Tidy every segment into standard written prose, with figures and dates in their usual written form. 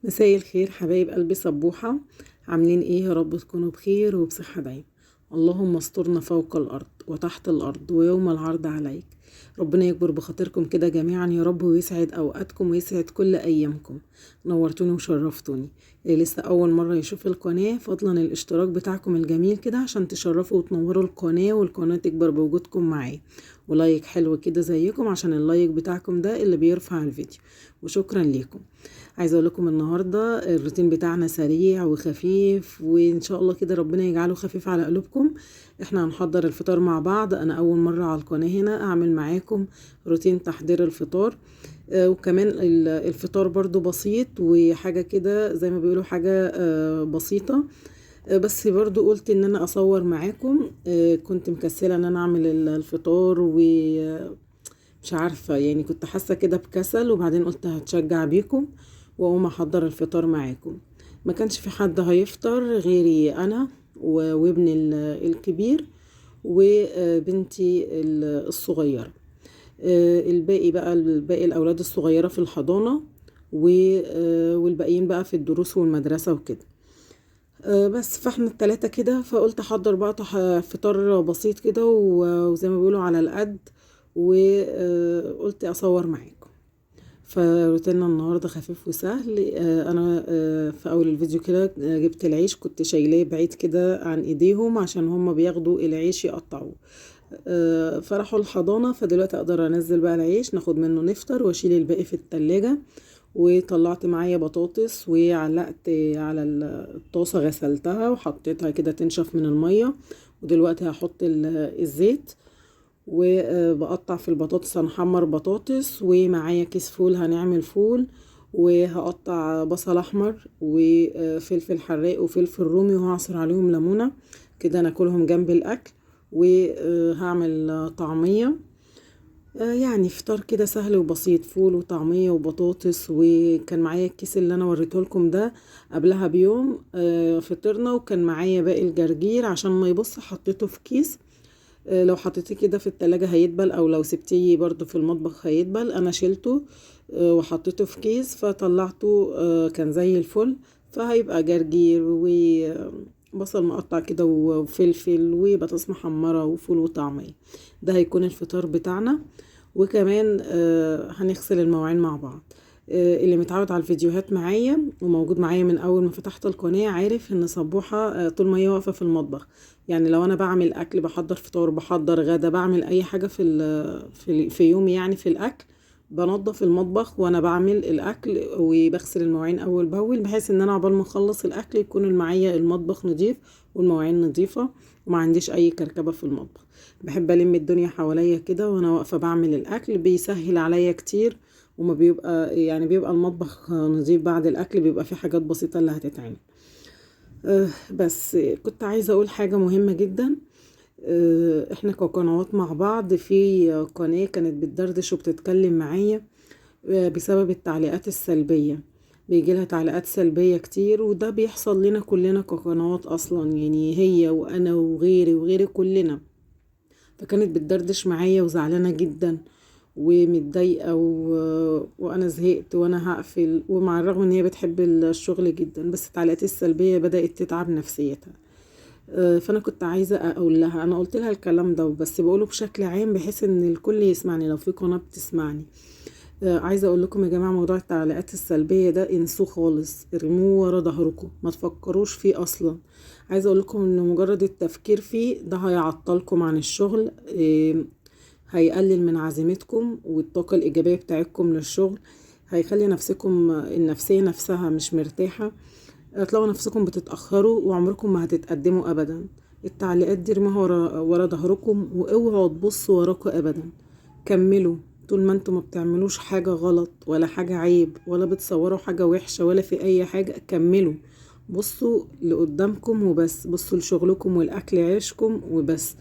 مساء الخير حبايب قلبي صبوحة. عاملين ايه؟ يا رب تكونوا بخير وبصحة دايما. اللهم استرنا فوق الأرض وتحت الأرض ويوم العرض عليك. ربنا يكبر بخاطركم كده جميعا يا رب، ويسعد أوقاتكم ويسعد كل أيامكم. نورتوني وشرفتوني. اللي لسه أول مرة يشوف القناة فضلا الاشتراك بتاعكم الجميل كده عشان تشرفوا وتنوروا القناة والقناة تكبر بوجودكم معايا. ولايك حلو كده زيكم عشان اللايك بتاعكم ده اللي بيرفع الفيديو. وشكرا ليكم. عايزه اقول لكم النهارده الروتين بتاعنا سريع وخفيف، وان شاء الله كده ربنا يجعله خفيف على قلوبكم. احنا هنحضر الفطار مع بعض. انا اول مره على القناه هنا اعمل معاكم روتين تحضير الفطار. وكمان الفطار برضو بسيط وحاجه كده زي ما بيقولوا حاجه بسيطه. بس برضو قلت ان انا اصور معاكم. كنت مكسله ان انا اعمل الفطار مش عارفة، يعني كنت حاسة كده بكسل، وبعدين قلت هتشجع بيكم واقوم احضر الفطار معاكم. ما كانش في حد هيفطر غيري انا وابني الكبير وبنتي الصغيرة. الباقي بقى الباقي الاولاد الصغيرة في الحضانة والباقيين بقى في الدروس والمدرسة وكده. بس فاحنا التلاتة كده، فقلت احضر بقى فطار بسيط كده وزي ما بيقولوا على القد. وقلت اصور معاكم. فروتيننا النهارده خفيف وسهل. انا في اول الفيديو كده جبت العيش، كنت شايلاه بعيد كده عن ايديهم عشان هم بياخدوا العيش يقطعوه. فراحوا الحضانة، فدلوقتي اقدر انزل بقى العيش ناخد منه نفطر واشيل الباقي في التلاجة. وطلعت معايا بطاطس وعلقت على الطاسة، غسلتها وحطيتها كده تنشف من المية. ودلوقتي هحط الزيت وبقطع في البطاطس. هنحمر بطاطس ومعايا كيس فول هنعمل فول. وهقطع بصل احمر وفلفل حراق وفلفل رومي وهعصر عليهم ليمونة كده ناكلهم جنب الاكل. وهعمل طعمية. يعني فطار كده سهل وبسيط، فول وطعمية وبطاطس. وكان معايا الكيس اللي انا وريته لكم ده قبلها بيوم. فطرنا وكان معايا باقي الجرجير عشان ما يبص حطيته في كيس. لو حطيتيه كده في التلاجة هيدبل، او لو سبتيه برضو في المطبخ هيدبل. انا شلته وحطيته في كيس فطلعته. كان زي الفل. فهيبقى جرجير وبصل مقطع كده وفلفل وبطاطس محمرة وفول وطعمية. ده هيكون الفطار بتاعنا. وكمان هنغسل المواعين مع بعض. اللي متعود على الفيديوهات معايا وموجود معايا من اول ما فتحت القناة عارف ان صبوحة طول ما هي واقفة في المطبخ. يعني لو انا بعمل اكل، بحضر فطار، بحضر غدا، بعمل اي حاجة في يومي، يعني في الاكل بنظف المطبخ وانا بعمل الاكل وبغسل المواعين اول باول، بحيث ان انا عقبال ما اخلص الاكل يكون معايا المطبخ نظيف والمواعين نظيفة وما عنديش اي كركبة في المطبخ. بحب الم الدنيا حواليا كده وانا واقفة بعمل الاكل، بيسهل عليا كتير. وما بيبقى يعني بيبقى المطبخ نظيف بعد الاكل، بيبقى في حاجات بسيطة اللي هتتعمل. بس كنت عايزة اقول حاجة مهمة جدا. احنا كقنوات مع بعض، في قناة كانت بتدردش وبتتكلم معايا بسبب التعليقات السلبية. بيجيلها تعليقات سلبية كتير، وده بيحصل لنا كلنا كقنوات اصلا، يعني هي وانا وغيري وغيري كلنا. فكانت بتدردش معايا وزعلانة جدا ومتضايقة وانا زهقت وانا هقفل. ومع الرغم ان هي بتحب الشغل جدا، بس التعليقات السلبية بدأت تتعب نفسيتها. فانا كنت عايزة اقول لها، انا قلت لها الكلام ده بس بقوله بشكل عام بحيث ان الكل يسمعني لو في قناة بتسمعني. عايزة اقول لكم يا جماعة، موضوع التعليقات السلبية ده انسوه خالص، ارموه ورا ظهركم، ما تفكروش فيه اصلا. عايزة اقول لكم ان مجرد التفكير فيه ده هيعطلكم عن الشغل. هيقلل من عزيمتكم والطاقة الإيجابية بتاعتكم للشغل. هيخلي نفسكم النفسية نفسها مش مرتاحة. هتلاقوا نفسكم بتتأخروا وعمركم ما هتتقدموا أبدا. التعليقات دي ارموها ورا ظهركم، واوعوا تبصوا وراكم أبدا. كملوا. طول ما انتم ما بتعملوش حاجة غلط ولا حاجة عيب ولا بتصوروا حاجة وحشة ولا في أي حاجة، كملوا. بصوا لقدامكم وبس، بصوا لشغلكم والأكل عيشكم وبس.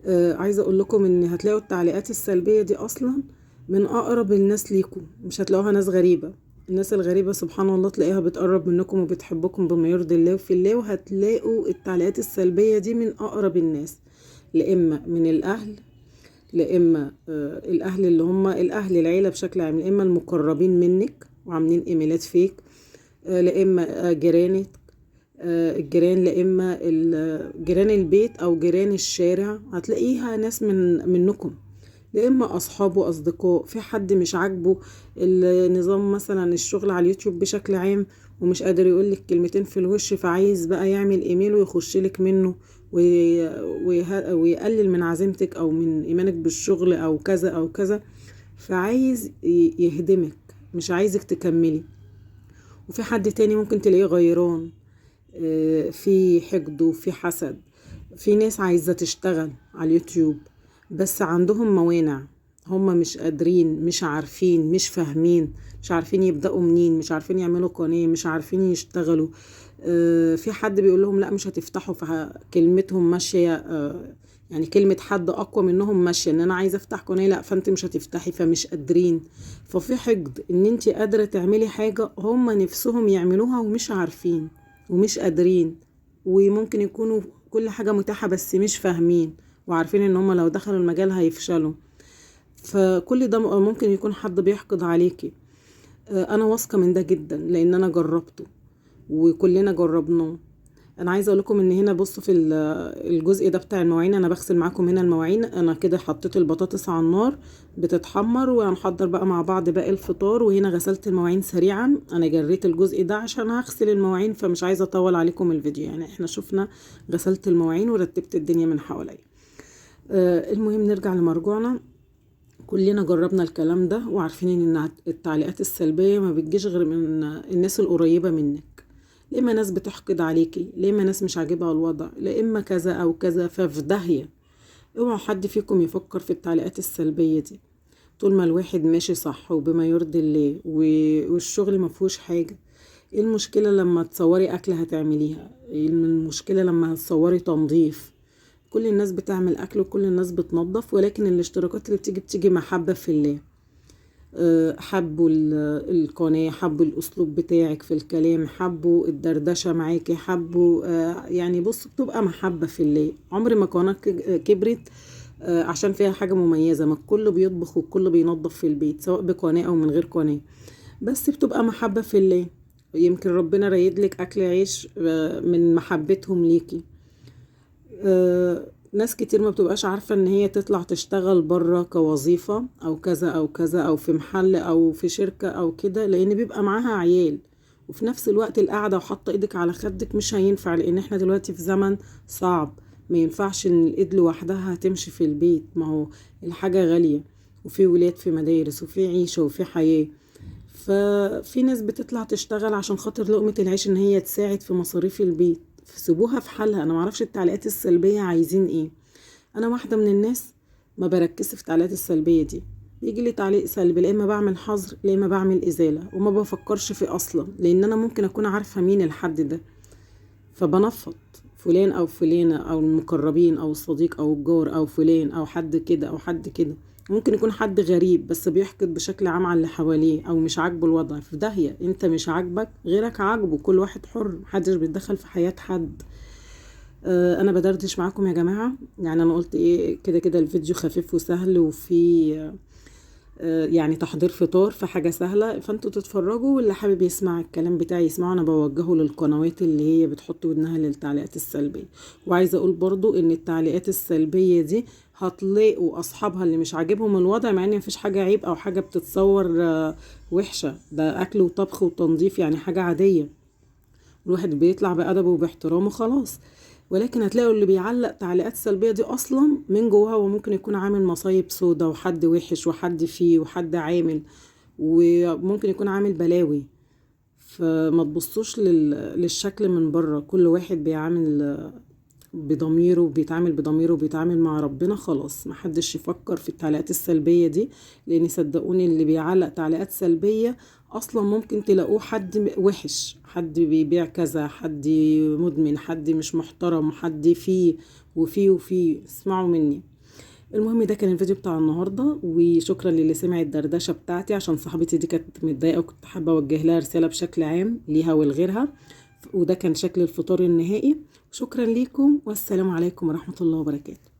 عايزة اقول لكم ان هتلاقوا التعليقات السلبية دي اصلا من اقرب الناس ليكم، مش هتلاقوها ناس غريبة. الناس الغريبة سبحان الله تلاقيها بتقرب منكم وبتحبكم بما يرضي الله وفي الله. وهتلاقوا التعليقات السلبية دي من اقرب الناس، لإما من الاهل، لإما الاهل اللي هم الاهل العيلة بشكل عام، لإما المقربين منك وعاملين ايميلات فيك. لا اما جيرانك، الجيران، لا اما جيران البيت او جيران الشارع، هتلاقيها ناس منكم، لا اما اصحاب واصدقاء. في حد مش عاجبه النظام مثلا الشغل على اليوتيوب بشكل عام ومش قادر يقولك كلمتين في الوش، فعايز بقى يعمل ايميل ويخشلك منه ويقلل من عزيمتك او من ايمانك بالشغل او كذا او كذا، فعايز يهدمك، مش عايزك تكملي. وفي حد تاني ممكن تلاقيه غيران، في حقد وفي حسد. في ناس عايزة تشتغل على اليوتيوب بس عندهم موانع، هم مش قادرين، مش عارفين، مش فاهمين، مش عارفين يبدأوا منين، مش عارفين يعملوا قناة، مش عارفين يشتغلوا. في حد بيقول لهم لا مش هتفتحوا، فكلمتهم ماشية، يعني كلمة حد أقوى منهم ماشية، إن أنا عايزة أفتح قناة، لا فأنت مش هتفتحي، فمش قادرين. ففي حقد إن أنت قادرة تعملي حاجة هم نفسهم يعملوها ومش عارفين ومش قادرين، وممكن يكونوا كل حاجة متاحة بس مش فاهمين وعارفين ان هم لو دخلوا المجال هيفشلوا. فكل ده ممكن يكون حد بيحقد عليكي. انا واثقة من ده جدا لان انا جربته وكلنا جربناه. انا عايزه اقول لكم ان هنا بصوا في الجزء ده بتاع المواعين، انا بغسل معاكم هنا المواعين. انا كده حطيت البطاطس على النار بتتحمر وهنحضر بقى مع بعض باقي الفطار، وهنا غسلت المواعين سريعا. انا جريت الجزء ده عشان هغسل المواعين فمش عايزه اطول عليكم الفيديو، يعني احنا شفنا غسلت المواعين ورتبت الدنيا من حواليا. المهم نرجع لمرجوعنا. كلنا جربنا الكلام ده وعارفين ان التعليقات السلبيه ما بتجيش غير من الناس القريبه منك، لا اما ناس بتحقد عليكي، لا اما ناس مش عاجبها الوضع، لا اما كذا او كذا، ففي داهيه. اوعوا حد فيكم يفكر في التعليقات السلبيه دي. طول ما الواحد ماشي صح وبما يرضي الله والشغل ما فيهوش حاجه، ايه المشكله لما تصوري اكل هتعمليها؟ ايه المشكله لما هتصوري تنظيف؟ كل الناس بتعمل اكل وكل الناس بتنظف، ولكن الاشتراكات اللي بتيجي محبه في الله. حبوا القناة، حبوا الأسلوب بتاعك في الكلام، حبوا الدردشة معاكي، حبوا يعني بص بتبقى محبة في الله. عمر ما قناة كبرت عشان فيها حاجة مميزة، ما الكل بيطبخ والكل بينظف في البيت سواء بقناة أو من غير قناة، بس بتبقى محبة في الله. يمكن ربنا رايدلك أكل عيش من محبتهم ليكي. ناس كتير ما بتبقاش عارفة ان هي تطلع تشتغل بره كوظيفة او كذا او كذا او في محل او في شركة او كده، لان بيبقى معاها عيال، وفي نفس الوقت القعدة وحاطة ايدك على خدك مش هينفع، لان احنا دلوقتي في زمن صعب. ما ينفعش ان الايد لوحدها هتمشي في البيت، ما هو الحاجة غالية وفي ولاد في مدارس وفي عيشة وفي حياة. ففي ناس بتطلع تشتغل عشان خاطر لقمة العيش، ان هي تساعد في مصاريف البيت، سيبوها في حالها. انا معرفش التعليقات السلبية عايزين ايه. انا واحدة من الناس ما بركز في التعليقات السلبية دي، يجي لي تعليق سلبي لا اما بعمل حظر لا اما بعمل ازالة، وما بفكرش فيه اصلا، لان انا ممكن اكون عارفة مين الحد ده، فبنفض فلان او فلانة او المقربين او الصديق او الجار او فلان او حد كده او حد كده. ممكن يكون حد غريب بس بيحقد بشكل عام على اللي حواليه او مش عاجبه الوضع، في داهية. انت مش عاجبك غيرك عاجبه، كل واحد حر، محدش بيتدخل في حياة حد. انا بدردش معاكم يا جماعة، يعني انا قلت ايه كده كده الفيديو خفيف وسهل وفي يعني تحضير فطار، في حاجة سهلة، فانتوا تتفرجوا، واللي حابب يسمع الكلام بتاعي يسمعه. انا بوجهه للقنوات اللي هي بتحط ودنها للتعليقات السلبية. وعايزة اقول برضو ان التعليقات السلبية دي هتلاقوا اصحابها اللي مش عاجبهم الوضع، مع ان مفيش حاجة عيب او حاجة بتتصور وحشة، ده اكل وطبخ وتنظيف، يعني حاجة عادية، الواحد بيطلع بأدبه وباحترامه خلاص. ولكن هتلاقوا اللي بيعلق تعليقات سلبية دي أصلا من جواها وممكن يكون عامل مصايب سودا، وحد وحش وحد فيه وحد عامل، وممكن يكون عامل بلاوي. فما تبصوش للشكل من بره، كل واحد بيعامل بضميره وبيتعامل بضميره وبيتعامل مع ربنا، خلاص محدش يفكر في التعليقات السلبية دي. لان صدقوني اللي بيعلق تعليقات سلبية اصلا ممكن تلاقوه حد وحش، حد بيبيع كذا، حد مدمن، حد مش محترم، حد فيه وفيه. اسمعوا مني. المهم ده كان الفيديو بتاع النهاردة، وشكرا للي سمع الدردشة بتاعتي، عشان صاحبتي دي كانت متضايقة وكنت حابة اوجه لها رسالة بشكل عام ليها ولغيرها. وده كان شكل الفطار النهائي. شكرا ليكم والسلام عليكم ورحمة الله وبركاته.